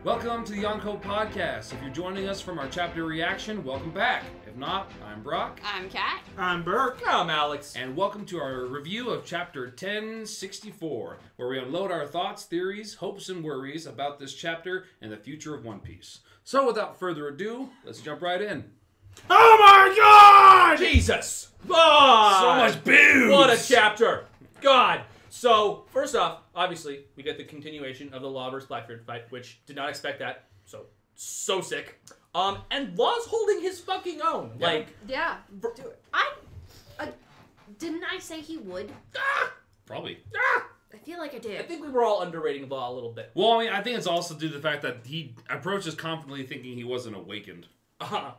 Welcome to the Yonko Podcast. If you're joining us from our chapter reaction, welcome back. If not, I'm Brock. I'm Kat. I'm Burke. I'm Alex. And welcome to our review of chapter 1064, where we unload our thoughts, theories, hopes, and worries about this chapter and the future of One Piece. So without further ado, let's jump right in. Oh my God! Jesus! God! So much booze! What a chapter! God! So, first off, obviously, we get the continuation of the Law vs. Blackbeard fight, which did not expect that. So sick. And Law's holding his fucking own. Yeah. Like, Yeah. Didn't I say he would? Probably. I feel like I did. I think we were all underrating Law a little bit. Well, I mean, I think it's also due to the fact that he approaches confidently thinking he wasn't awakened. I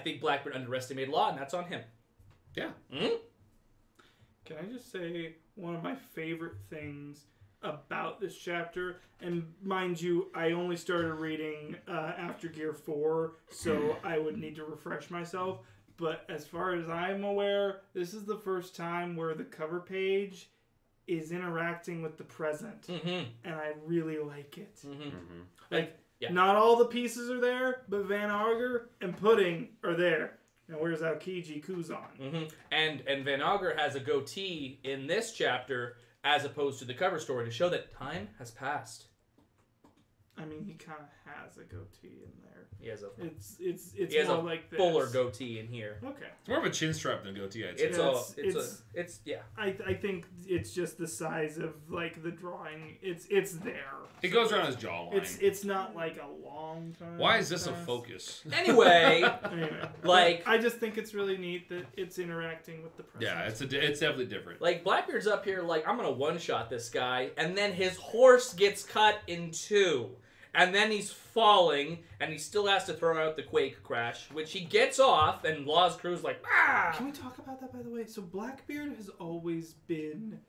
think Blackbeard underestimated Law, and that's on him. Yeah. Mm-hmm. Can I just say one of my favorite things about this chapter, and mind you, I only started reading after Gear 4, so I would need to refresh myself, but as far as I'm aware, this is the first time where the cover page is interacting with the present, and I really like it. Like, yeah. Not all the pieces are there, but Van Auger and Pudding are there. Now, where's Aokiji Kuzan? And Van Auger has a goatee in this chapter as opposed to the cover story to show that time has passed. I mean, he kind of has a goatee in there. He has a It's he has more a like this. fuller goatee in here. Okay. It's more of a chin strap than a goatee, I'd say. It's yeah. I think it's just the size of like the drawing. It's there. It goes around his jawline. It's not like a long time. Why is this a passed. focus? Anyway, Anyway, like I just think it's really neat that it's interacting with the present. Yeah, it's definitely different. like Blackbeard's up here like I'm gonna one shot this guy, and then his horse gets cut in two, and then he's falling, and he still has to throw out the Quake Crash, which he gets off, and Law's crew's like ah. Can we talk about that, by the way? So Blackbeard has always been,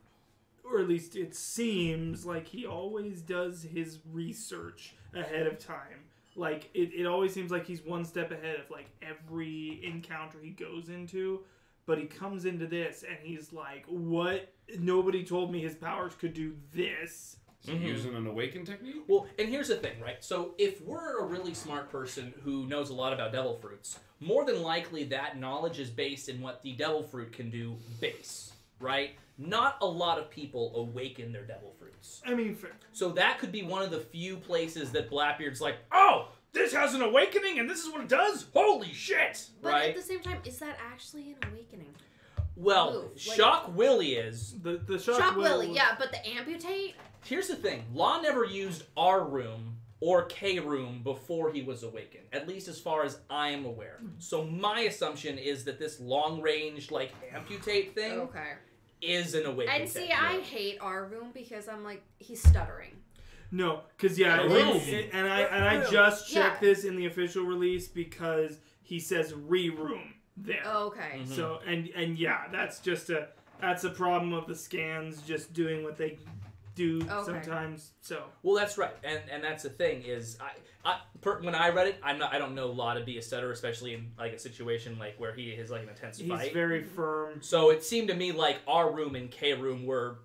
or at least it seems like he always does his research ahead of time. Like, it always seems like he's one step ahead of, like, every encounter he goes into. But he comes into this, and he's like, what? Nobody told me his powers could do this. So using an awaken technique? Well, and here's the thing, right? So if we're a really smart person who knows a lot about devil fruits, more than likely that knowledge is based in what the devil fruit can do base, right? Not a lot of people awaken their devil fruits. I mean, fair. So that could be one of the few places that Blackbeard's like, oh, this has an awakening and this is what it does? Holy shit! But right? at the same time, is that actually an awakening? Well, Move, like- Shock Willie is. The Shock Willie, yeah, but the amputate? Here's the thing. Law never used R room or K room before he was awakened, at least as far as I am aware. So my assumption is that this long-range, like, amputate thing Okay. is an awakening. And see, technique. I hate our room because I'm like, he's stuttering. No, because yeah, Room. and I just checked Yeah. this in the official release because he says re-room there. Okay. So and yeah, that's a problem of the scans just doing what they do sometimes. So Well, that's right, and that's the thing is, when I read it, I don't know Law to be a stutter, especially in like a situation like where he is like an intense he's fight. very firm. So it seemed to me like R room and K room were,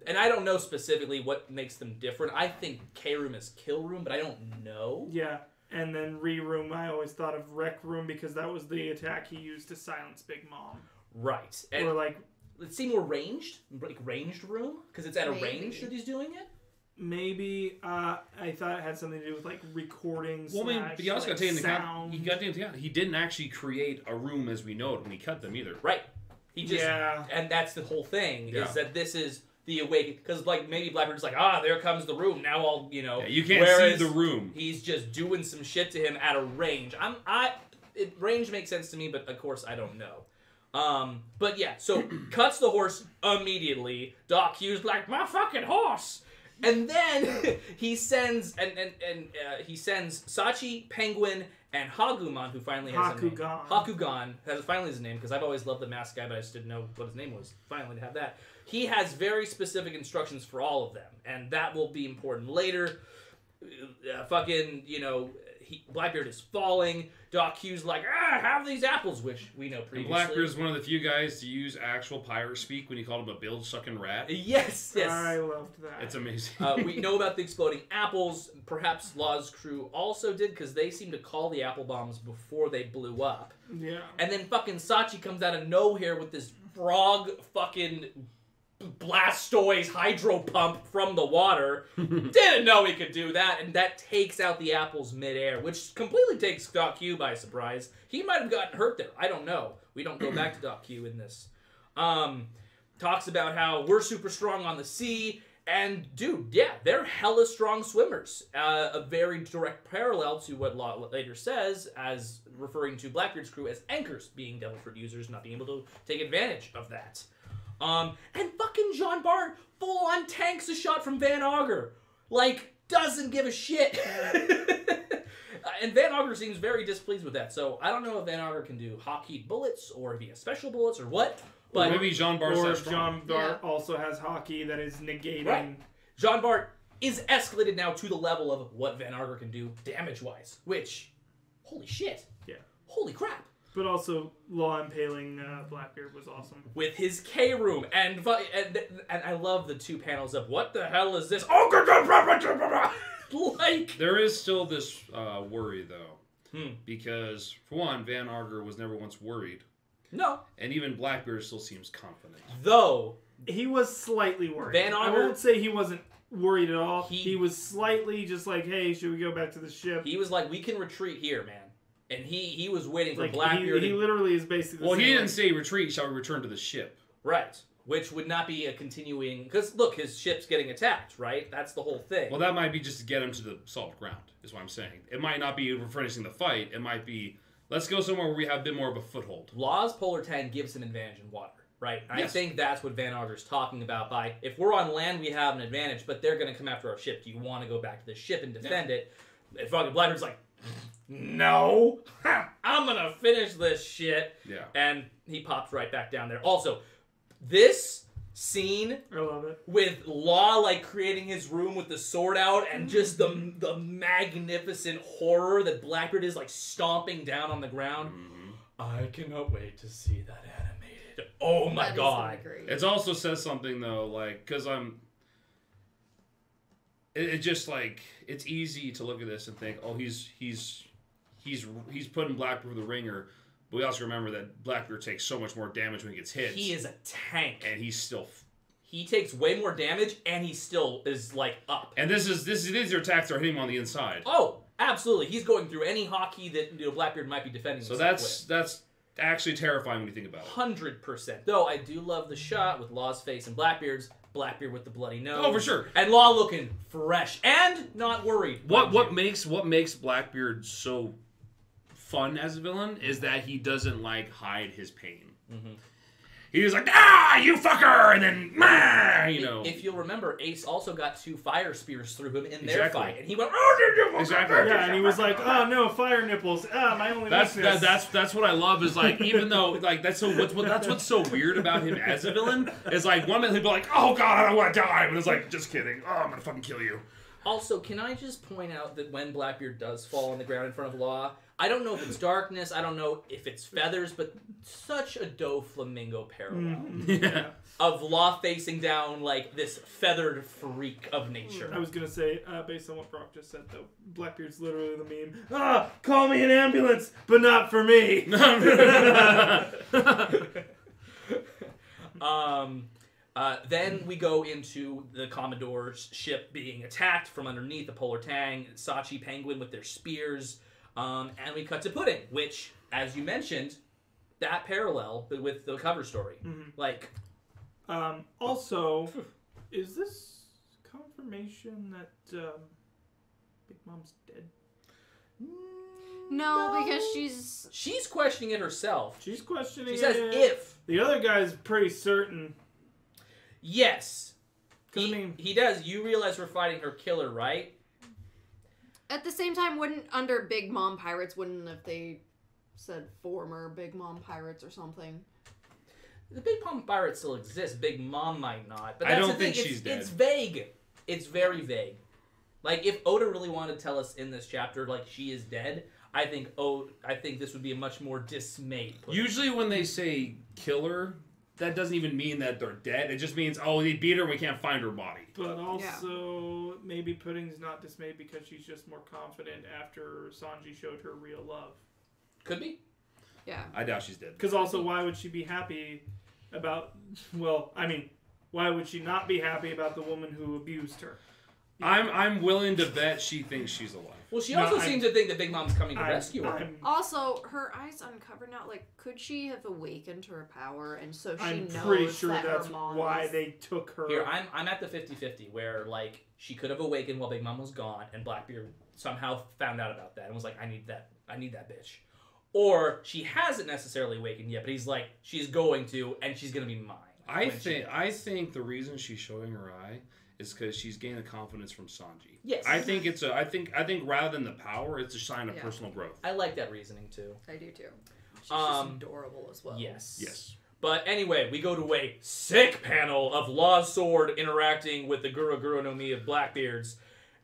and I don't know specifically what makes them different. I think K room is kill room, but I don't know. Yeah, and then re-room, I always thought of rec room because that was the attack he used to silence Big Mom. Right, and Or like let's see more ranged, like ranged room, because it's at a Maybe. range that he's doing it. maybe I thought it had something to do with like recordings. Well, I mean, but you also got to take into sound. account, he didn't actually create a room as we know it when he cut them either. Right, he just, Yeah. and that's the whole thing Yeah. is that this is the awakening, because like maybe Blackbeard's like, there comes the room. Now I'll, Yeah, you can't whereas see the room. He's just doing some shit to him at a range. Range makes sense to me, but of course I don't know. But yeah, so cuts the horse immediately. Doc Hughes like, my fucking horse. And then he sends he sends Sachi, Penguin, and Hagumon, who finally has a name. Hakugan has finally his name, because I've always loved the masked guy, but I just didn't know what his name was. Finally to have that. He has very specific instructions for all of them, and that will be important later. fucking, Blackbeard is falling. Doc Q's like, have these apples, which we know previously. And Blackbeard's one of the few guys to use actual pirate speak when he called him a bilge-sucking rat. Yes. I loved that. It's amazing. We know about the exploding apples. Perhaps Law's crew also did, because they seem to call the apple bombs before they blew up. Yeah. And then fucking Sachi comes out of nowhere with this frog fucking Blastoise hydro pump from the water. Didn't know he could do that, and that takes out the apples midair, which completely takes Doc Q by surprise. He might have gotten hurt there. I don't know. We don't go back to Doc Q in this. Talks about how we're super strong on the sea, and dude, yeah, they're hella strong swimmers. A very direct parallel to what Law later says, as referring to Blackbeard's crew as anchors, being devil fruit users, not being able to take advantage of that. And fucking Jean Bart full-on tanks a shot from Van Auger. Like, doesn't give a shit. And Van Auger seems very displeased with that. So, I don't know if Van Auger can do hockey bullets, or if he has special bullets, or what. But maybe Jean Bart's or that if strong. Jean Bart also has hockey that is negating... Right. Jean Bart is escalated now to the level of what Van Auger can do damage-wise. Which, holy shit. Yeah. Holy crap. But also, Law impaling Blackbeard was awesome. With his K-room, and I love the two panels of, what the hell is this? Oh, like... There is still this worry, though. Because, for one, Van Auger was never once worried. No. And even Blackbeard still seems confident. Though... He was slightly worried. Van Auger... I won't say he wasn't worried at all. He was slightly just like, hey, should we go back to the ship? He was like, we can retreat here, man. And he was waiting for like, Blackbeard. He literally is basically... Well, he didn't say retreat, shall we return to the ship? Right. Which would not be a continuing... Because, look, his ship's getting attacked, right? That's the whole thing. Well, that might be just to get him to the solid ground, is what I'm saying. It might not be finishing the fight. It might be, let's go somewhere where we have a bit more of a foothold. Law's polar tank gives him advantage in water, right? Yes. I think that's what Van Auger's talking about by, if we're on land, we have an advantage, but they're going to come after our ship. Do you want to go back to the ship and defend it? And fucking Blackbeard's like... No, I'm gonna finish this shit. Yeah. And he pops right back down there. Also, this scene, I love it, with Law like creating his room with the sword out, and just the magnificent horror that Blackbeard is like stomping down on the ground. I cannot wait to see that animated. Oh my god! It also says something though, like, because It just like, it's easy to look at this and think, oh, he's putting Blackbeard through the ringer, but we also remember that Blackbeard takes so much more damage when he gets hit. He is a tank, and he's still. He takes way more damage, and he still is like up. And these are attacks that are hitting him on the inside. Oh, absolutely! He's going through any hockey that Blackbeard might be defending. So that's actually terrifying when you think about it. 100%. Though I do love the shot with Law's face and Blackbeard's. Blackbeard with the bloody nose. Oh, for sure. And Law looking fresh and not worried. What makes Blackbeard so fun as a villain is that he doesn't like hide his pain. He's like, you fucker, and then, If you'll remember, Ace also got 2 fire spears through him in their Exactly. fight, and he went, oh, exactly. Yeah, and he was like, oh no, fire nipples. My only weakness. That's what I love is like, even though like that's what's so weird about him as a villain is like one minute he'll be like, oh god, I don't want to die, but it's like, just kidding, I'm gonna fucking kill you. Also, can I just point out that when Blackbeard does fall on the ground in front of Law, I don't know if it's darkness, I don't know if it's feathers, but such a Doflamingo parallel Yeah. of Law facing down like this feathered freak of nature. I was gonna say, based on what Brock just said, though, Blackbeard's literally the meme. Call me an ambulance, but not for me. Then we go into the Commodore's ship being attacked from underneath the Polar Tang, Sachi Penguin with their spears, and we cut to Pudding, which, as you mentioned, that parallel with the cover story. Like, also, is this confirmation that Big Mom's dead? No, because she's questioning it herself. She's questioning it. She says if. The other guy's pretty certain. Yes. I mean, He does. You realize we're fighting her killer, right? At the same time, under Big Mom Pirates, wouldn't if they said former Big Mom Pirates or something? The Big Mom Pirates still exist. Big Mom might not. But I that's don't the thing. think she's dead. It's vague. It's very vague. Like, if Oda really wanted to tell us in this chapter, like, she is dead, I think this would be a much more dismayed Pudding. Usually when they say killer, that doesn't even mean that they're dead. It just means, oh, they beat her and we can't find her body. But also, maybe Pudding's not dismayed because she's just more confident after Sanji showed her real love. Could be. Yeah. I doubt she's dead. Because also, why would she be happy about... Well, I mean, why would she not be happy about the woman who abused her? I'm willing to bet she thinks she's alive. Well, she also seems to think that Big Mom's coming to rescue her. Also, her eyes uncovered now. Like, could she have awakened to her power, and so she knows I'm pretty sure that that's her mom why is... they took her. Here, I'm at the 50-50, where, like, she could have awakened while Big Mom was gone, and Blackbeard somehow found out about that and was like, I need that bitch. Or she hasn't necessarily awakened yet, but he's like, she's going to, and she's going to be mine. I think the reason she's showing her eye is because she's gaining confidence from Sanji. Yes. I think rather than the power, it's a sign of personal growth. I like that reasoning too. I do too. She's just adorable as well. Yes. But anyway, we go to a sick panel of Law's sword interacting with the Guru Guru no Mi of Blackbeard's,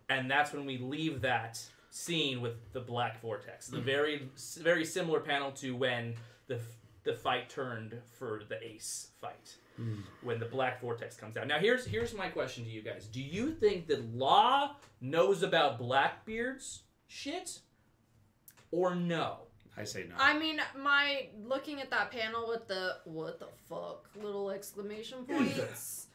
and that's when we leave that scene with the Black Vortex. The very, very similar panel to when the fight turned for the Ace fight. When the Black Vortex comes out. Now, here's my question to you guys. Do you think that Law knows about Blackbeard's shit? Or no? I say no. I mean, looking at that panel with the what the fuck little exclamation points.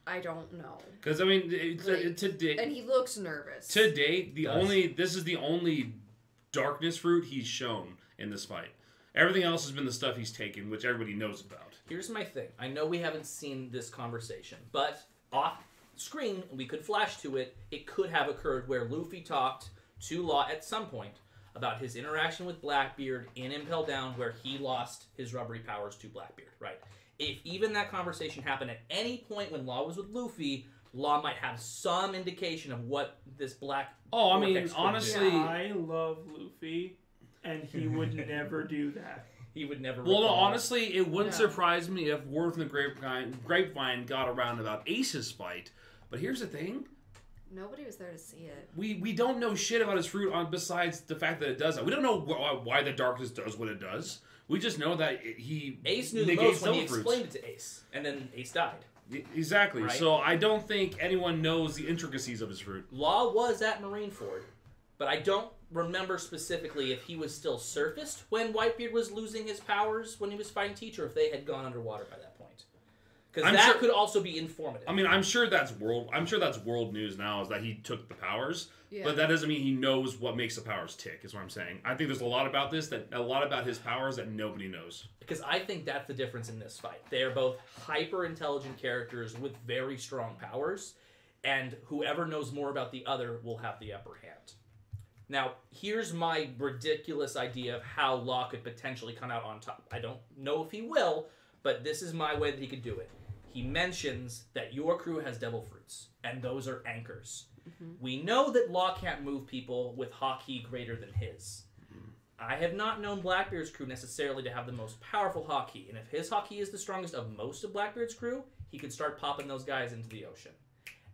I don't know. Because I mean, to date, and he looks nervous. To date, this is the only darkness fruit he's shown in this fight. Everything else has been the stuff he's taken, which everybody knows about. Here's my thing. I know we haven't seen this conversation, but off screen, we could flash to it. It could have occurred where Luffy talked to Law at some point about his interaction with Blackbeard in Impel Down, where he lost his rubbery powers to Blackbeard, right? If even that conversation happened at any point when Law was with Luffy, Law might have some indication of what this Black... Oh, I mean, honestly... I love Luffy, and he would never do that. He would never... Well, no, honestly, it wouldn't surprise me if word from the grapevine got around about Ace's fight. But here's the thing. Nobody was there to see it. We don't know shit about his fruit besides the fact that it does that. We don't know why the darkness does what it does. We just know that Ace knew the most when he explained it to Ace. And then Ace died. Exactly. Right? So I don't think anyone knows the intricacies of his fruit. Law was at Marineford, but I don't remember specifically if he was still surfaced when Whitebeard was losing his powers when he was fighting Teach, or if they had gone underwater by that point. Because that could also be informative. I mean, I'm sure that's world news now, is that he took the powers, but that doesn't mean he knows what makes the powers tick. Is what I'm saying. I think there's a lot about his powers that nobody knows. Because I think that's the difference in this fight. They are both hyper intelligent characters with very strong powers, and whoever knows more about the other will have the upper hand. Now, here's my ridiculous idea of how Law could potentially come out on top. I don't know if he will, but this is my way that he could do it. He mentions that your crew has devil fruits, and those are anchors. Mm-hmm. We know that Law can't move people with haki greater than his. Mm-hmm. I have not known Blackbeard's crew necessarily to have the most powerful haki, and if his haki is the strongest of most of Blackbeard's crew, he could start popping those guys into the ocean.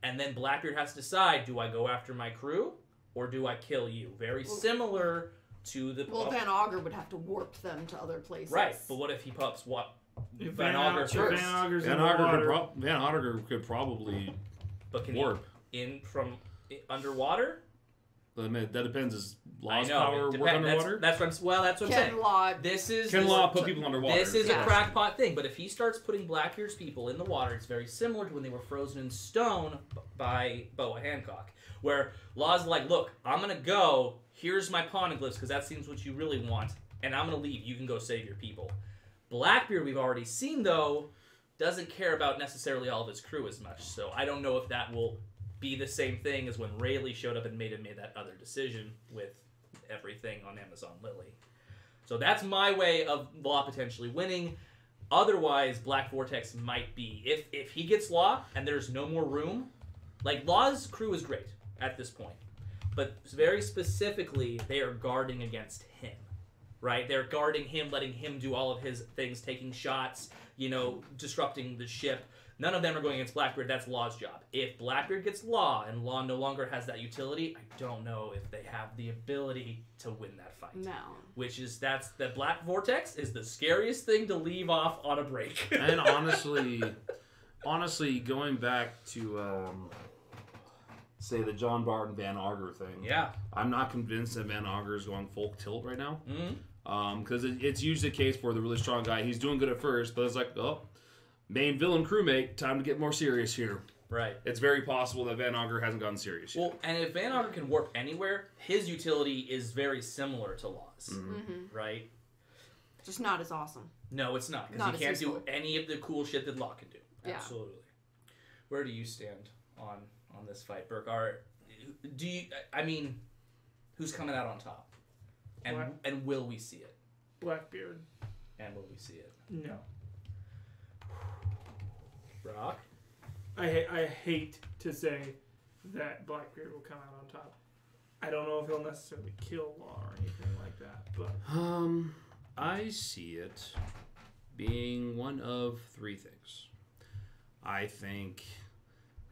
And then Blackbeard has to decide, do I go after my crew, or do I kill you? Very similar to the... Well, Van Augur would have to warp them to other places. Right, but what if he pops what? Van Augur first. Van Augur could probably warp. In from underwater? That depends. Is Law's power work underwater? Can saying. Law Can Law put people underwater? This is a crackpot thing, but if he starts putting Blackbeard's people in the water, it's very similar to when they were frozen in stone by Boa Hancock, where Law's like, look, I'm going to go, here's my poneglyphs, because that seems what you really want, and I'm going to leave. You can go save your people. Blackbeard, we've already seen, though, doesn't care about necessarily all of his crew as much, so I don't know if that will be the same thing as when Rayleigh showed up and made that other decision with everything on Amazon Lily. So that's my way of Law potentially winning. Otherwise, Black Vortex might be. If he gets Law and there's no more room, like Law's crew is great at this point, but very specifically, they are guarding against him. Right? They're guarding him, letting him do all of his things, taking shots, disrupting the ship. None of them are going against Blackbeard. That's Law's job. If Blackbeard gets Law and Law no longer has that utility, I don't know if they have the ability to win that fight. No. The Black Vortex is the scariest thing to leave off on a break. And honestly, going back to say the John Barton Van Auger thing. Yeah. I'm not convinced that Van Auger is going full tilt right now. Mm-hmm. Because it's usually the case for the really strong guy. He's doing good at first, but it's like, oh, main villain crewmate, time to get more serious here. Right. It's very possible that Van Auger hasn't gotten serious yet. Well, and if Van Auger can warp anywhere, his utility is very similar to Law's. Mm-hmm. Right? Just not as awesome. No, it's not. Because he can't do any of the cool shit that Law can do. Yeah. Absolutely. Where do you stand on this fight, Burke? Who's coming out on top? And will we see it? Blackbeard. And will we see it? No. Brock? I hate to say that Blackbeard will come out on top. I don't know if he'll necessarily kill Law or anything like that, but I see it being one of three things. I think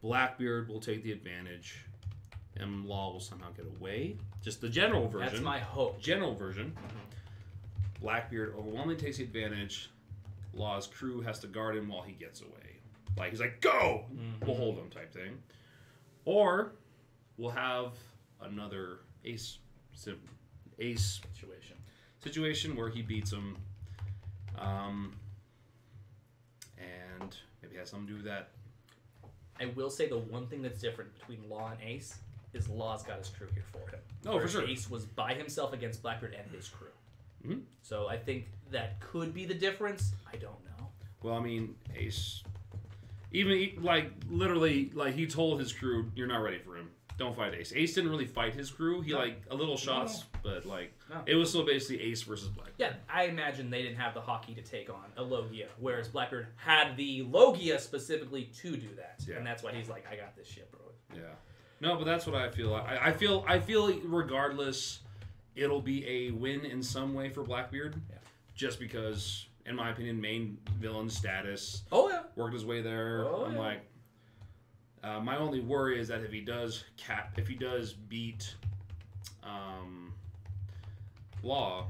Blackbeard will take the advantage and Law will somehow get away. Just the general version. That's my hope. General version. Blackbeard overwhelmingly takes the advantage. Law's crew has to guard him while he gets away. Like, he's like, go! We'll hold him type thing. Or we'll have another ace situation where he beats him. And maybe has something to do with that. I will say the one thing that's different between Law and Ace is Law's got his crew here for him. Oh, for sure. Ace was by himself against Blackbeard and his crew. Mm-hmm. So I think that could be the difference. I don't know. Well, I mean, Ace... Even, like, literally, like, he told his crew, you're not ready for him. Don't fight Ace. Ace didn't really fight his crew. He, a little shots, but, it was still basically Ace versus Blackbeard. Yeah, I imagine they didn't have the hockey to take on a Logia, whereas Blackbeard had the Logia specifically to do that. Yeah. And that's why he's like, I got this shit, bro. Yeah. No, but that's what I feel. I feel regardless, it'll be a win in some way for Blackbeard. Yeah. Just because... In my opinion, main villain status. Oh yeah, worked his way there. Like, my only worry is that if he does beat Law,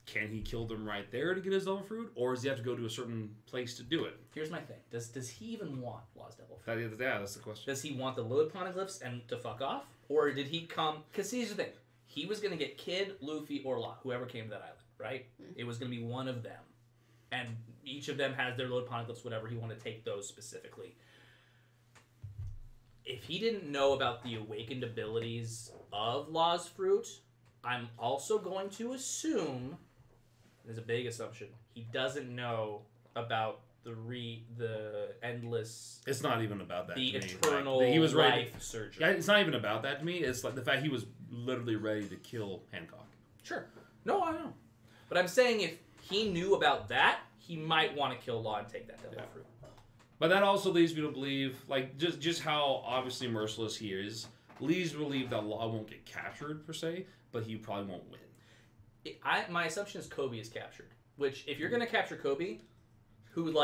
can he kill them right there to get his devil fruit, or does he have to go to a certain place to do it? Here's my thing: does he even want Law's devil fruit? That's the question. Does he want the Lilith poneglyphs and to fuck off, or did he come? Because here's the thing: he was gonna get Kid, Luffy, or Law, whoever came to that island. Right? It was going to be one of them. And each of them has their Lord Poneglyphs, whatever. He wanted to take those specifically. If he didn't know about the awakened abilities of Law's Fruit, I'm also going to assume, there's a big assumption, he doesn't know about the endless... It's not even about that the to me. Eternal he was life surgery. Yeah, it's not even about that to me. It's like the fact he was literally ready to kill Hancock. Sure. No, I know. But I'm saying if he knew about that, he might want to kill Law and take that devil fruit. But that also leads me to believe, like, just how obviously merciless he is, leads me to believe that Law won't get captured, per se, but he probably won't win. My assumption is Kobe is captured. Which, if you're going to capture Kobe, who,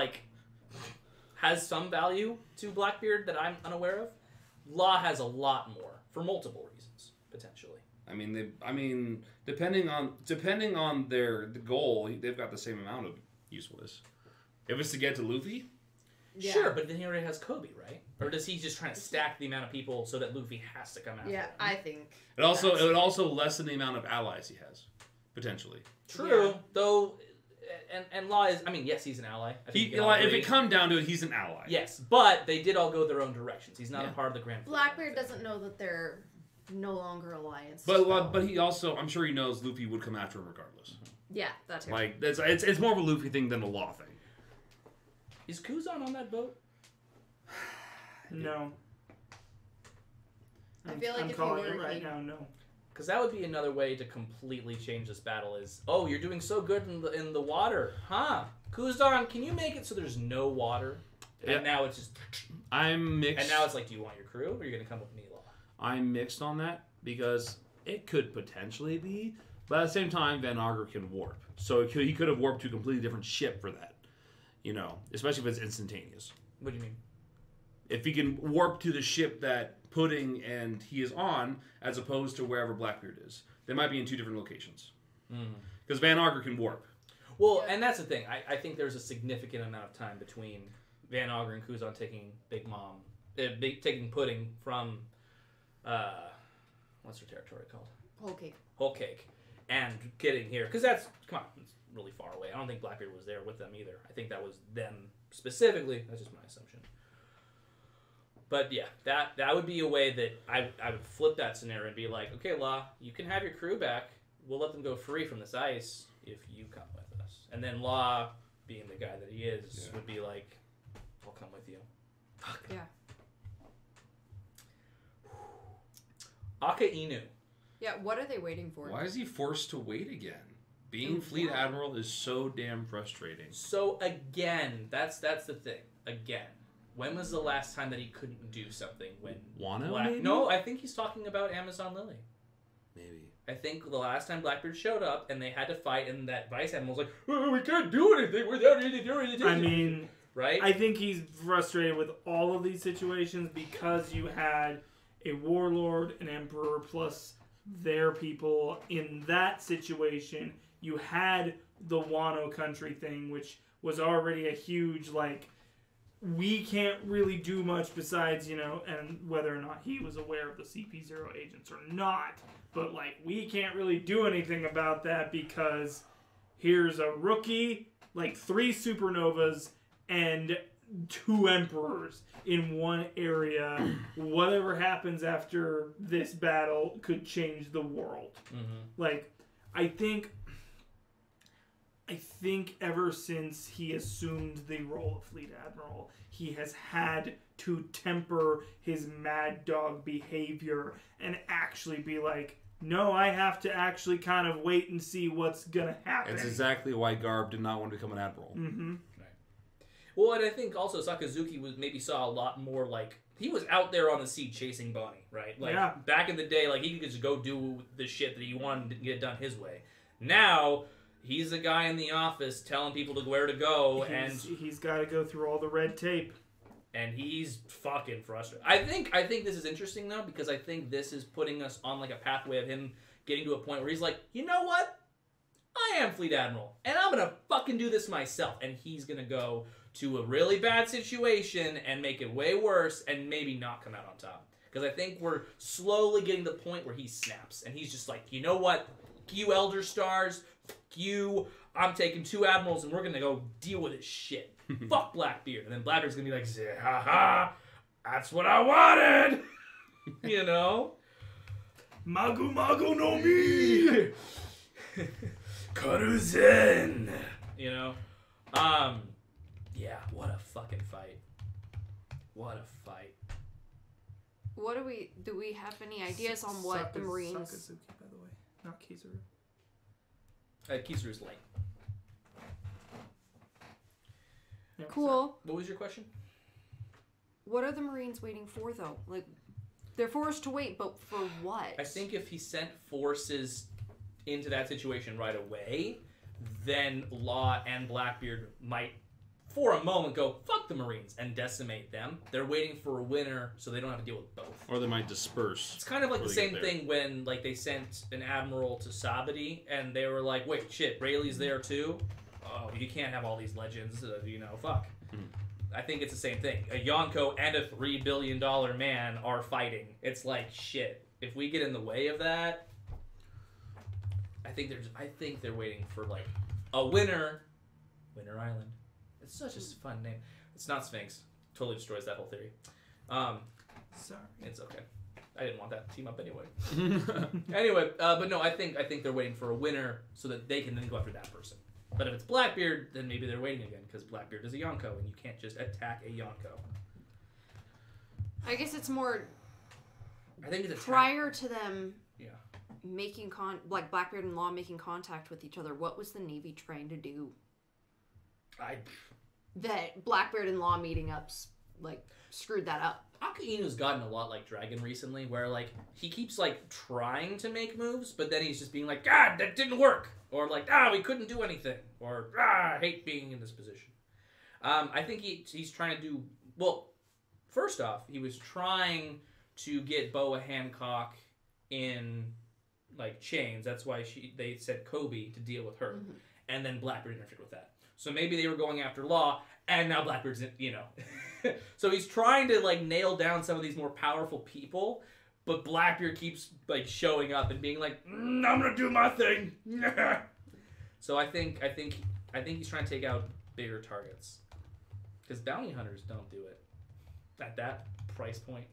has some value to Blackbeard that I'm unaware of, Law has a lot more, for multiple reasons, potentially. I mean, depending on the goal, they've got the same amount of usefulness. If it's to get to Luffy, sure, but then he already has Kobe, right? Or does he just try to stack the amount of people so that Luffy has to come after him? I think it would also lessen the amount of allies he has, potentially. True, though, and Law is. I mean, yes, he's an ally. If it come down to it, he's an ally. Yes, but they did all go their own directions. He's not a part of the Grand Fleet. Blackbeard doesn't know that they're no longer alliance. But he also, I'm sure he knows Luffy would come after him regardless. Yeah, that's right. It's more of a Luffy thing than a Law thing. Is Kuzan on that boat? No. I feel like I'm if calling you were it right now, no. Because that would be another way to completely change this battle is, oh, you're doing so good in the water. Huh. Kuzan, can you make it so there's no water? And now it's just... I'm mixed. And now it's like, do you want your crew or are you going to come with me, Law? I'm mixed on that because it could potentially be, but at the same time, Van Auger can warp. So he could have warped to a completely different ship for that. You know, especially if it's instantaneous. What do you mean? If he can warp to the ship that Pudding and he is on, as opposed to wherever Blackbeard is, they might be in 2 different locations. Because Van Augur can warp. Well, and that's the thing. I think there's a significant amount of time between Van Augur and Kuzan taking Big Mom, taking Pudding from, what's her territory called? Whole Cake, and getting here. Because that's, come on, it's really far away. I don't think Blackbeard was there with them either. I think that was them specifically. That's just my assumption. But yeah, that would be a way that I would flip that scenario and be like, okay, Law, you can have your crew back. We'll let them go free from this ice if you come with us. And then Law, being the guy that he is, would be like, I'll come with you. Fuck. Yeah. Aka Inu. Yeah, what are they waiting for? Why is he forced to wait again? Being Fleet Admiral is so damn frustrating. So again, that's the thing. Again, when was the last time that he couldn't do something? When Wano, maybe? No, I think he's talking about Amazon Lily. Maybe. I think the last time Blackbeard showed up and they had to fight, and that Vice Admiral was like, oh, we can't do anything without anything. I mean, right? I think he's frustrated with all of these situations because you had a warlord, an emperor, plus their people in that situation. You had the Wano country thing, which was already a huge, like, we can't really do much besides, you know, and whether or not he was aware of the CP0 agents or not. But, like, we can't really do anything about that because here's a rookie, like 3 supernovas, and 2 emperors in one area. Whatever happens after this battle could change the world. Like, I think ever since he assumed the role of Fleet Admiral, he has had to temper his mad dog behavior and actually be like, no, I have to actually kind of wait and see what's going to happen. That's exactly why Garb did not want to become an admiral. Mm-hmm. Right. Well, and I think also Sakazuki saw a lot more, like, he was out there on the sea chasing Bonnie, right? Like, back in the day, like, he could just go do the shit that he wanted to get done his way. Now, he's the guy in the office telling people where to go, and he's got to go through all the red tape. And he's fucking frustrated. I think this is interesting, though, because I think this is putting us on, like, a pathway of him getting to a point where he's like, you know what? I am Fleet Admiral, and I'm going to fucking do this myself. And he's going to go to a really bad situation and make it way worse and maybe not come out on top. Because I think we're slowly getting to the point where he snaps. And he's just like, you know what? You Elder Stars, you, I'm taking 2 admirals and we're going to go deal with this shit. Fuck Blackbeard. And then Blackbeard's going to be like, ha ha, that's what I wanted. You know? Magu Magu no Mi! Karuzen! You know? Yeah, what a fucking fight. What a fight. What do we have any ideas on what the Marines... Sakazuki, by the way, not Kizaru. Kizaru's late. Yeah, cool. What was your question? What are the Marines waiting for, though? Like, they're forced to wait, but for what? I think if he sent forces into that situation right away, then Law and Blackbeard might, for a moment, go, fuck the Marines, and decimate them. They're waiting for a winner, so they don't have to deal with both. Or they might disperse. It's kind of like the same thing when, like, they sent an admiral to Sabadi, and they were like, wait, shit, Rayleigh's there too? Oh, you can't have all these legends, you know, fuck. I think it's the same thing. A Yonko and a $3 billion man are fighting. It's like, shit, if we get in the way of that, I think they're waiting for, like, a winner. Winter Island. It's such a fun name. It's not Sphinx. Totally destroys that whole theory. Sorry. It's okay. I didn't want that team up anyway. Anyway, but no, I think they're waiting for a winner so that they can then go after that person. But if it's Blackbeard, then maybe they're waiting again because Blackbeard is a Yonko and you can't just attack a Yonko. I guess it's more... I think it's prior to them yeah. making like Blackbeard and Law making contact with each other, what was the Navy trying to do? That Blackbeard and Law meeting ups, like, screwed that up. Akainu's gotten a lot like Dragon recently, where, like, he keeps, like, trying to make moves, but then he's just being like, God, that didn't work! Or, like, we couldn't do anything. Or, I hate being in this position. I think he's trying to do... Well, first off, he was trying to get Boa Hancock in, like, chains. That's why they said Kobe to deal with her. Mm-hmm. And then Blackbeard interfered with that. So maybe they were going after Law, and now Blackbeard's, So he's trying to, like, nail down some of these more powerful people, but Blackbeard keeps, like, showing up and being like, I'm gonna do my thing. So I think he's trying to take out bigger targets. Because bounty hunters don't do it. At that price point.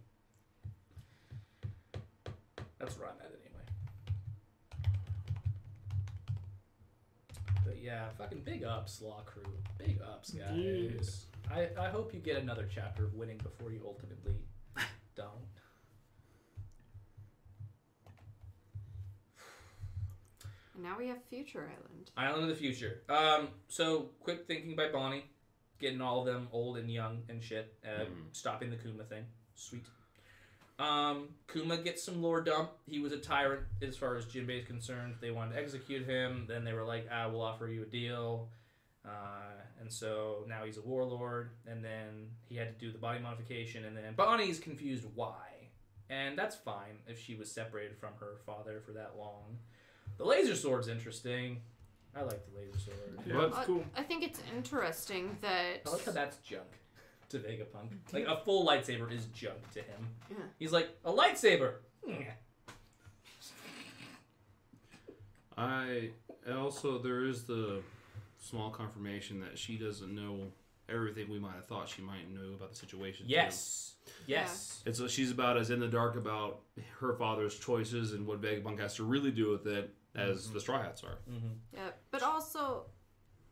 That's where I'm at anyway. But yeah, fucking big ups, Law Crew. Big ups, guys. Yes. I hope you get another chapter of winning before you ultimately don't. And now we have Future Island. Island of the Future. So, quick thinking by Bonnie. Getting all of them old and young and shit. Stopping the Kuma thing. Sweet. Kuma gets some lore dump. He was a tyrant as far as Jinbei is concerned. They wanted to execute him. Then they were like, we'll offer you a deal. And so now he's a warlord. And then he had to do the body modification. And then Bonnie's confused why. And that's fine if she was separated from her father for that long. The laser sword's interesting. I like the laser sword. Yeah, that's cool. I think it's interesting that... I like how that's junk to Vegapunk. Like, a full lightsaber is junk to him. Yeah. He's like, a lightsaber! There is the small confirmation that she doesn't know everything we might have thought she might know about the situation. Yes. Too. Yes. And so she's about as in the dark about her father's choices and what Vegapunk has to really do with it as the Straw Hats are. Mm-hmm. Yeah, but also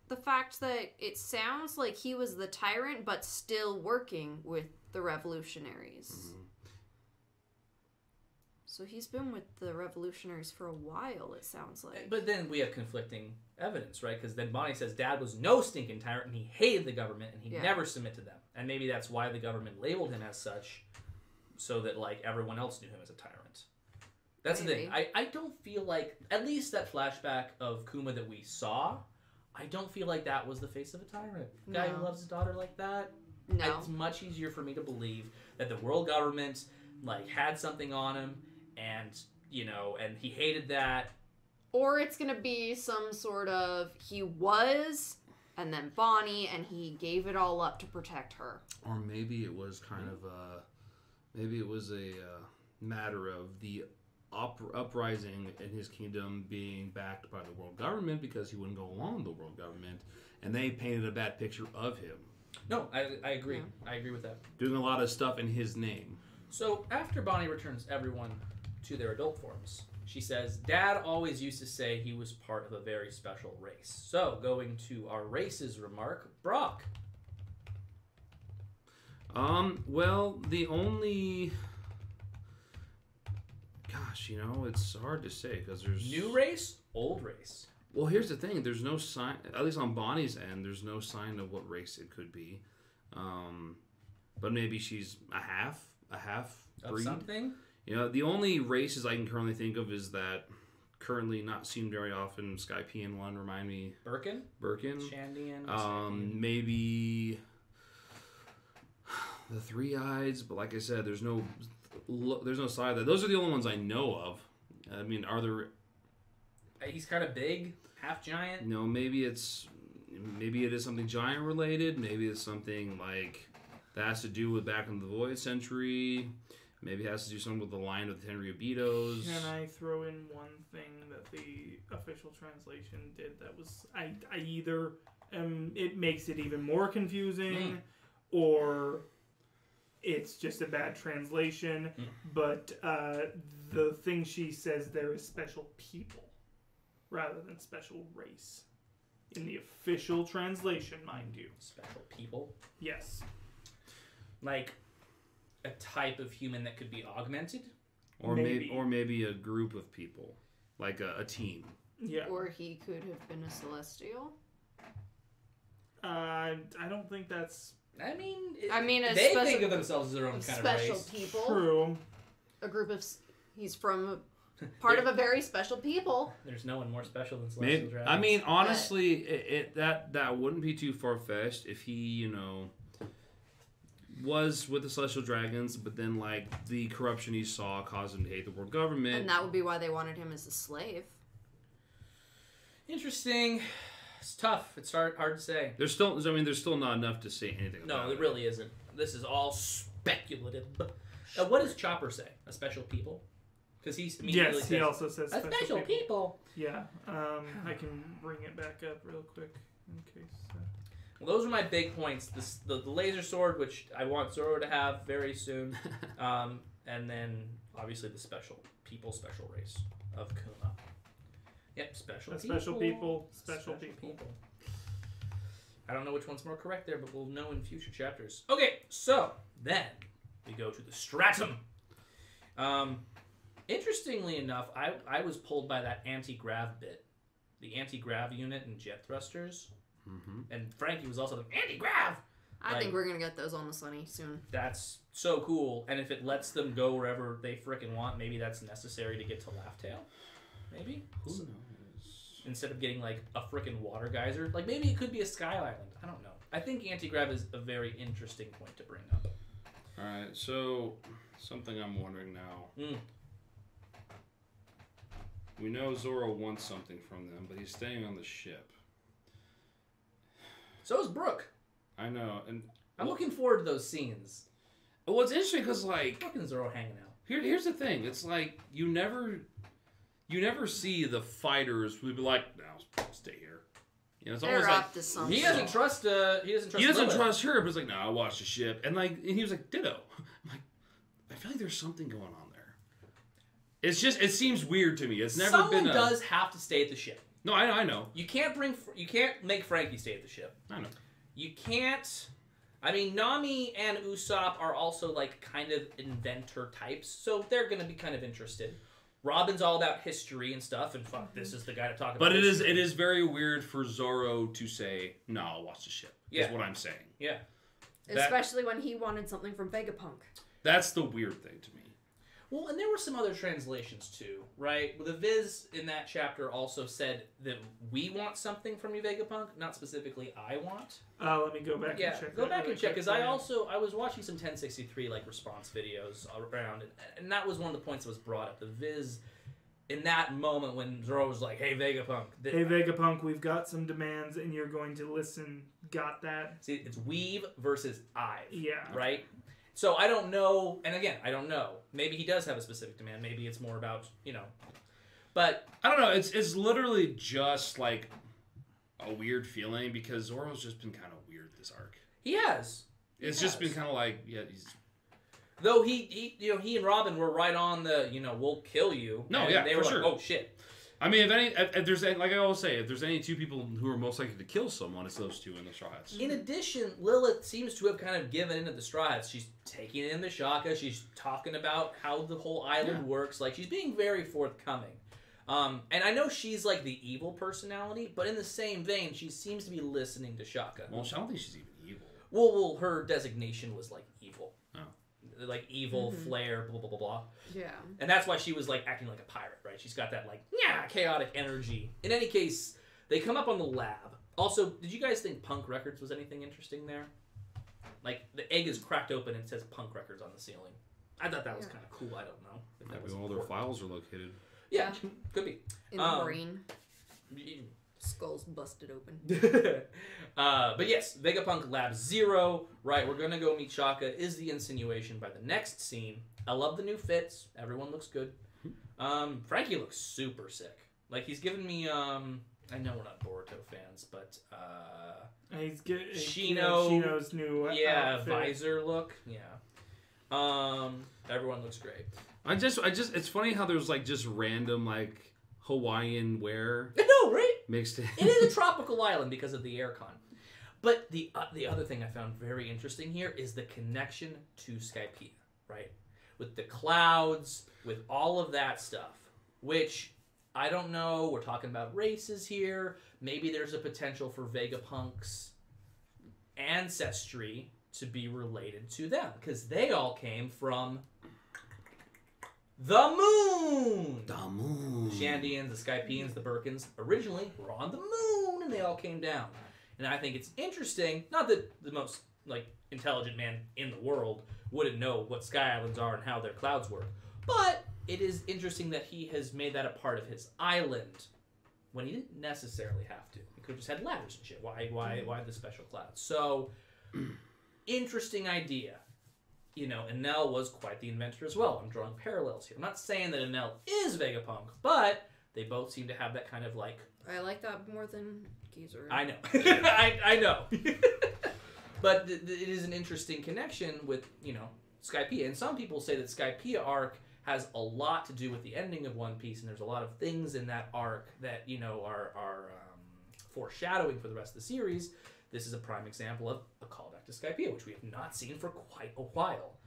the fact that it sounds like he was the tyrant but still working with the revolutionaries. Mm-hmm. So he's been with the revolutionaries for a while, it sounds like. But then we have conflicting evidence, right? Because then Bonnie says Dad was no stinking tyrant and he hated the government and he never submitted to them. And maybe that's why the government labeled him as such, so that, like, everyone else knew him as a tyrant. That's the thing. I don't feel like, at least that flashback of Kuma that we saw, I don't feel like that was the face of a tyrant. A guy who loves his daughter like that. No. It's much easier for me to believe that the world government, like, had something on him and, and he hated that. Or it's going to be some sort of, he was, and then Bonnie, and he gave it all up to protect her. Or maybe it was kind of a matter of the uprising in his kingdom being backed by the world government because he wouldn't go along with the world government, and they painted a bad picture of him. No, I agree. Yeah. I agree with that. Doing a lot of stuff in his name. So after Bonnie returns everyone to their adult forms, she says, Dad always used to say he was part of a very special race. So going to our races remark, Brock. Well, the only... Gosh, it's hard to say because there's... New race, old race. Well, here's the thing. There's no sign, at least on Bonnie's end, there's no sign of what race it could be. But maybe she's a half breed. Of something? The only races I can currently think of is that currently not seen very often. Skypian one, remind me. Birkin? Shandian. Maybe the Three-Eyeds, but like I said, there's no side of that. Those are the only ones I know of. I mean, are there... He's kind of big, half giant. No, maybe it is something giant related. Maybe it's something like that has to do with back in the Void Century. Maybe it has to do something with the line of the Tenryubitos. Can I throw in one thing that the official translation did that was I either it makes it even more confusing or it's just a bad translation, but the thing she says there is special people rather than special race. In the official translation, mind you. Special people? Yes. Like a type of human that could be augmented? Or maybe a group of people. Like a team. Yeah. Or he could have been a celestial. I don't think that's... they think of themselves as their own kind of race. Special people. True. A group of... He's from Part of a very special people. There's no one more special than Celestial Dragons. I mean, honestly, that wouldn't be too far-fetched if he, was with the Celestial Dragons, but then, like, the corruption he saw caused him to hate the world government. And that would be why they wanted him as a slave. Interesting. It's tough. It's hard to say. There's still not enough to say anything about it. No, it really isn't. This is all speculative. What does Chopper say? A special people? Because he also says a special people. Yeah. I can bring it back up real quick in case. Well, those are my big points. The laser sword, which I want Zoro to have very soon, and then obviously the special race of Kuma. Yep, special people. I don't know which one's more correct there, but we'll know in future chapters. Okay, so then we go to the Stratum. Interestingly enough, I was pulled by that anti-grav bit. The anti-grav unit and jet thrusters. Mm-hmm. And Frankie was also the anti-grav! I think we're going to get those on the Sunny soon. That's so cool. And if it lets them go wherever they frickin' want, maybe that's necessary to get to Laugh-Tail. Maybe? Who knows? Instead of getting, like, a frickin' water geyser. Like, maybe it could be a Sky Island. I don't know. I think anti-grav is a very interesting point to bring up. Alright, so something I'm wondering now. We know Zoro wants something from them, but he's staying on the ship. So is Brooke. I know, and I'm looking forward to those scenes. Well, it's interesting because, like, Brooke and Zoro hanging out. Here's the thing. It's like you never see the fighters who would be like, "No, stay here." It's always like he doesn't trust. He doesn't trust her, but it's like, "No, I watched the ship," and he was like, "Ditto." I'm like, I feel like there's something going on there. It's just it seems weird to me. It's never Someone been. Does have to stay at the ship. No, I know. You can't make Frankie stay at the ship. I know. You can't. I mean, Nami and Usopp are also like kind of inventor types, so they're going to be kind of interested. Robin's all about history and stuff, and fuck, this is the guy to talk about. But it is very weird for Zoro to say, "No, I'll watch the ship." Yeah. Is what I'm saying. Yeah. Especially when he wanted something from Vegapunk. That's the weird thing to me. Well, and there were some other translations too, right? The Viz in that chapter also said that we want something from you, Vegapunk, not specifically I want. Let me go back and check. Go back and check, because I was watching some 1063 like response videos around, and that was one of the points that was brought up. The Viz in that moment when Zoro was like, "Hey Vegapunk, Vegapunk, we've got some demands, and you're going to listen." Got that? See, it's weave versus Ive. Yeah. Right. So I don't know, and again, I don't know. Maybe he does have a specific demand. Maybe it's more about, but I don't know. It's literally just like a weird feeling because Zoro's just been kind of weird this arc. He has. It's just been kind of like he's. Though he and Robin were right on the we'll kill you. No, and yeah, they were for sure. Like, oh shit. I mean, if there's like I always say, if there's any two people who are most likely to kill someone, it's those two in the Straw Hats. In addition, Lilith seems to have kind of given into the Straw Hats. She's taking in the Shaka. She's talking about how the whole island works. Like, she's being very forthcoming. And I know she's like the evil personality, but in the same vein, she seems to be listening to Shaka. Well, I don't think she's even evil. Well, her designation was like evil. Oh. Like evil, flair, blah, blah, blah, blah. Yeah. And that's why she was like acting like a pirate, right? She's got that like, chaotic energy. In any case, they come up on the lab. Also, did you guys think Punk Records was anything interesting there? Like, the egg is cracked open and it says Punk Records on the ceiling. I thought that was kind of cool. I don't know. If that was all their files are located. Yeah, could be. In the brain. Skull's busted open. But yes, Vegapunk Lab 0. Right, we're going to go meet Shaka is the insinuation by the next scene. I love the new fits. Everyone looks good. Frankie looks super sick. Like, he's giving me, I know we're not Boruto fans, but, he's good. Shino's new outfit. Visor look. Yeah. Everyone looks great. It's funny how there's, like, just random, like, Hawaiian wear. I know, right? Mixed in. It is a tropical island because of the aircon. But the other thing I found very interesting here is the connection to Skypiea, right? With the clouds, with all of that stuff, which I don't know. We're talking about races here. Maybe there's a potential for Vegapunk's ancestry to be related to them because they all came from the moon. The moon. The Shandians, the Skypians, the Birkins originally were on the moon, and they all came down. And I think it's interesting, not that the most intelligent man in the world wouldn't know what sky islands are and how their clouds work, but it is interesting that he has made that a part of his island when he didn't necessarily have to. He could have just had ladders and shit. Why the special clouds? So, interesting idea. Enel was quite the inventor as well. I'm drawing parallels here. I'm not saying that Enel is Vegapunk, but they both seem to have that kind of I like that more than Geezer. I know. I know. But it is an interesting connection with, Skypiea. And some people say that Skypiea arc has a lot to do with the ending of One Piece, and there's a lot of things in that arc that, are foreshadowing for the rest of the series. This is a prime example of a callback to Skypiea, which we have not seen for quite a while.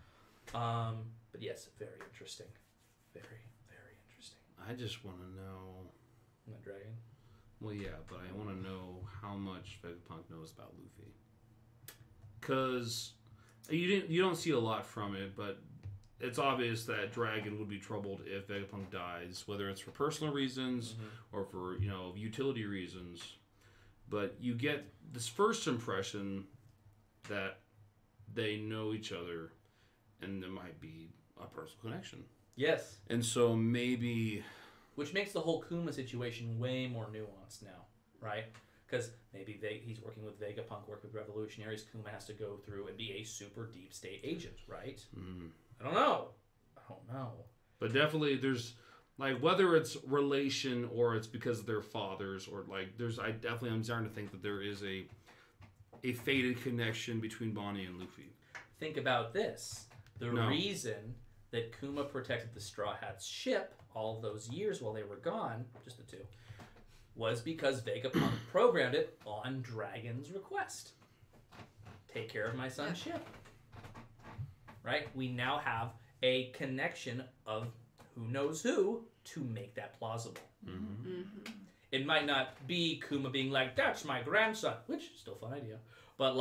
But yes, very interesting. Very, very interesting. I just want to know... I'm not dragon. Well, yeah, but I want to know how much Vegapunk knows about Luffy. Because you don't see a lot from it, but it's obvious that Dragon would be troubled if Vegapunk dies, whether it's for personal reasons or for, utility reasons. But you get this first impression that they know each other and there might be a personal connection. Yes. And so maybe... Which makes the whole Kuma situation way more nuanced now, right? Because maybe he's working with Vegapunk, working with revolutionaries. Kuma has to go through and be a super deep state agent, right? I don't know. But definitely there's... whether it's relation or it's because of their fathers or I'm starting to think that there is a fated connection between Bonnie and Luffy. Think about this. The reason that Kuma protected the Straw Hat's ship all those years while they were gone, just the two, was because Vegapunk programmed it on Dragon's request. Take care of my son's ship. Right? We now have a connection of who knows who to make that plausible. It might not be Kuma being like, that's my grandson, which is still a fun idea. But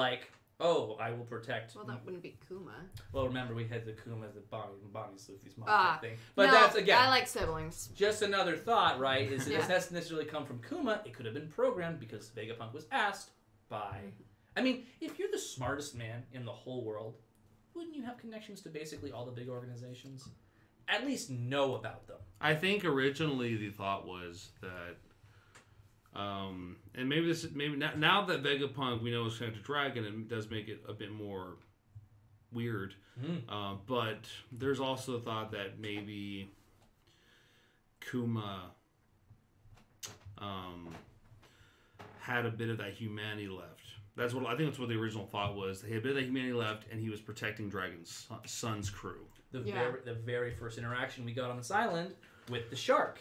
I will protect... Well, that wouldn't be Kuma. Well, remember, we had the Kuma, the Bonnie's Luffy's mom thing. But no, that's, again... I like siblings. Just another thought, right? Is it doesn't necessarily come from Kuma. It could have been programmed because Vegapunk was asked by... I mean, if you're the smartest man in the whole world, wouldn't you have connections to basically all the big organizations? At least know about them. I think originally the thought was that... and maybe now that Vegapunk we know is connected to Dragon, it does make it a bit more weird. But there's also the thought that maybe Kuma had a bit of that humanity left. I think that's what the original thought was. He had a bit of that humanity left, and he was protecting Dragon's son's crew. The very first interaction we got on this island with the shark.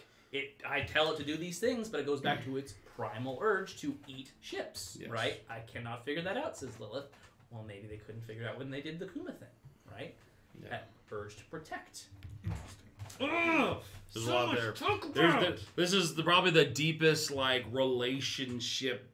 I tell it to do these things, but it goes back to its primal urge to eat ships, right? I cannot figure that out, says Lilith. Well, maybe they couldn't figure it out when they did the Kuma thing, right? Yeah. That urge to protect. Interesting. There's so a lot there. Talk about. This is probably the deepest relationship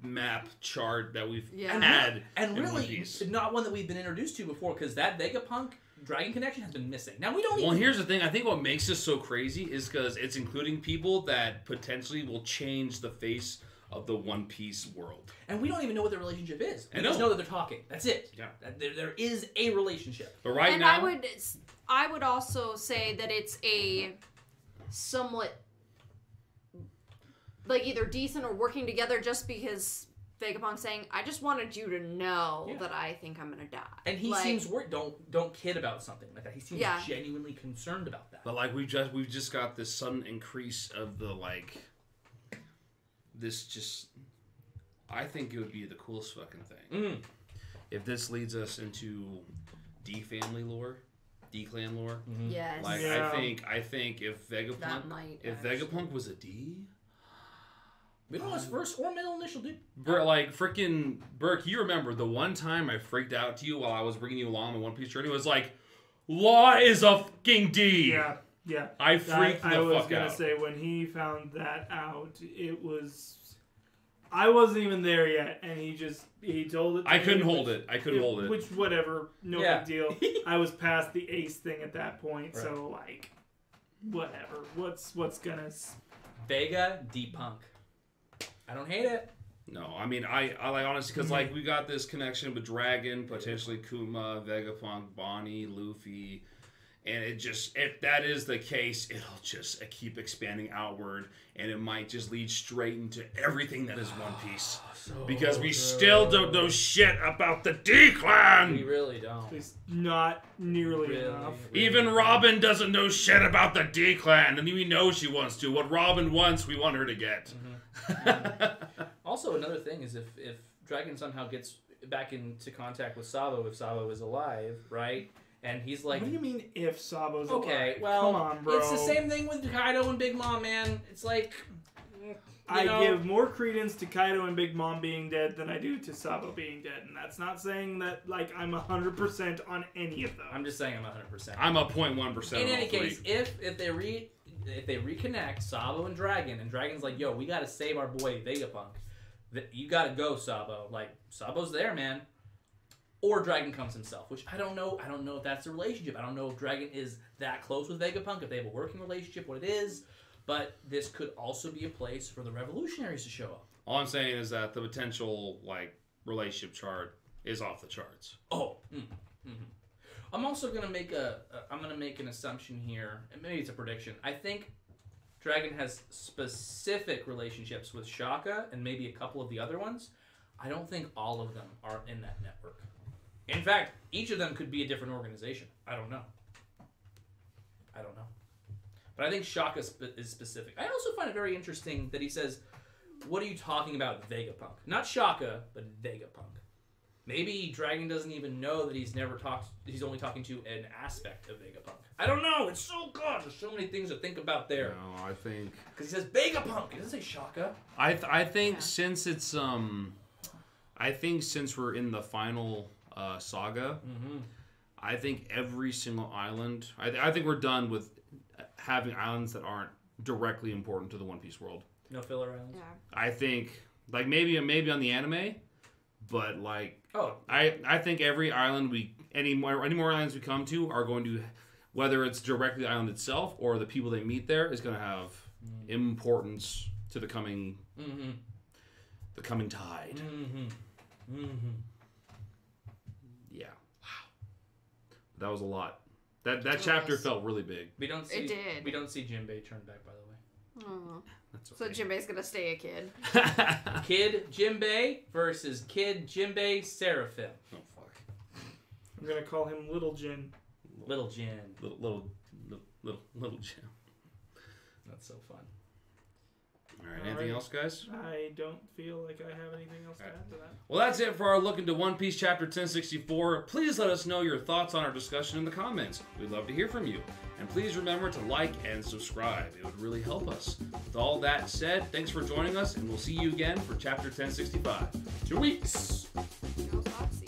map chart that we've had. And really, not one that we've been introduced to before, because that Vegapunk Dragon connection has been missing. Now we don't. Well, here's the thing. I think what makes this so crazy is because it's including people that potentially will change the face of the One Piece world. And we don't even know what their relationship is. We just know that they're talking. That's it. Yeah. There is a relationship. But now, I would also say that it's a somewhat either decent or working together, just because Vegapunk saying, I just wanted you to know that I think I'm gonna die. And he seems worried. Don't kid about something like that. He seems genuinely concerned about that. But we've just got this sudden increase of the this just, I think it would be the coolest fucking thing. If this leads us into D family lore, D clan lore. Yes. I think if Vegapunk was a D. We don't know his first or middle initial, dude. Freaking Burke, you remember the one time I freaked out to you while I was bringing you along on One Piece journey? It was Law is a fucking D. Yeah. I freaked the fuck out. I was gonna say, when he found that out, it was... I wasn't even there yet, and he told it to me. I couldn't hold it. Which, whatever, no big deal. I was past the ace thing at that point, so whatever. What's gonna? Vega Punk. I don't hate it. No, I mean I like honestly because like we got this connection with Dragon, potentially Kuma, Vegapunk, Bonnie, Luffy, and it just if that is the case, it'll just keep expanding outward, and it might just lead straight into everything that is One Piece. Because we still don't know shit about the D-Clan! We really don't. At least not nearly enough. Even Robin doesn't know shit about the D-Clan, and we know she wants to. What Robin wants, we want her to get. Also, another thing is if Dragon somehow gets back into contact with Sabo, if Sabo is alive, right? And he's like... What do you mean if Sabo's alive? Okay, well, come on, bro. It's the same thing with Kaido and Big Mom, man. It's like... I give more credence to Kaido and Big Mom being dead than I do to Sabo being dead, and that's not saying that like I'm 100% on any of those. I'm just saying I'm 100%. I'm a 0.1%. In any case, if they reconnect Sabo and Dragon's like, yo, we gotta save our boy Vegapunk. You gotta go, Sabo. Like Sabo's there, man. Or Dragon comes himself, which I don't know. I don't know if that's the relationship. I don't know if Dragon is that close with Vegapunk, if they have a working relationship, what it is. But this could also be a place for the revolutionaries to show up. All I'm saying is that the potential like relationship chart is off the charts. Oh, I'm also gonna make an assumption here, and maybe it's a prediction. I think Dragon has specific relationships with Shaka and maybe a couple of the other ones. I don't think all of them are in that network. In fact, each of them could be a different organization. I don't know. But I think Shaka is specific. I also find it very interesting that he says, what are you talking about, Vegapunk? Not Shaka, but Vegapunk. Maybe Dragon doesn't even know that he's only talking to an aspect of Vegapunk. I don't know. It's so good. There's so many things to think about there. No, I think... Because he says Vegapunk. He doesn't say Shaka. I think since it's... I think since we're in the final saga, I think every single island... I think we're done with having islands that aren't directly important to the One Piece world. No filler islands? Yeah. I think, like, maybe on the anime, but, like... Oh. I think every island any more islands we come to are going to, whether it's directly the island itself or the people they meet there, is going to have importance to the coming tide. Yeah. Wow. That was a lot. That chapter felt really big. We don't see. It did. We don't see Jinbei turn back, by the way. That's okay. So Jinbei's gonna stay a kid. Kid Jinbei versus Kid Jinbei Seraphim. Oh fuck. I'm gonna call him Little Jin. Little Jin. Little Jin. That's so fun. All right. Anything else, guys? I don't feel like I have anything else to add to that. Well, that's it for our look into One Piece Chapter 1064. Please let us know your thoughts on our discussion in the comments. We'd love to hear from you. And please remember to like and subscribe. It would really help us. With all that said, thanks for joining us, and we'll see you again for Chapter 1065. 2 weeks! No thoughts?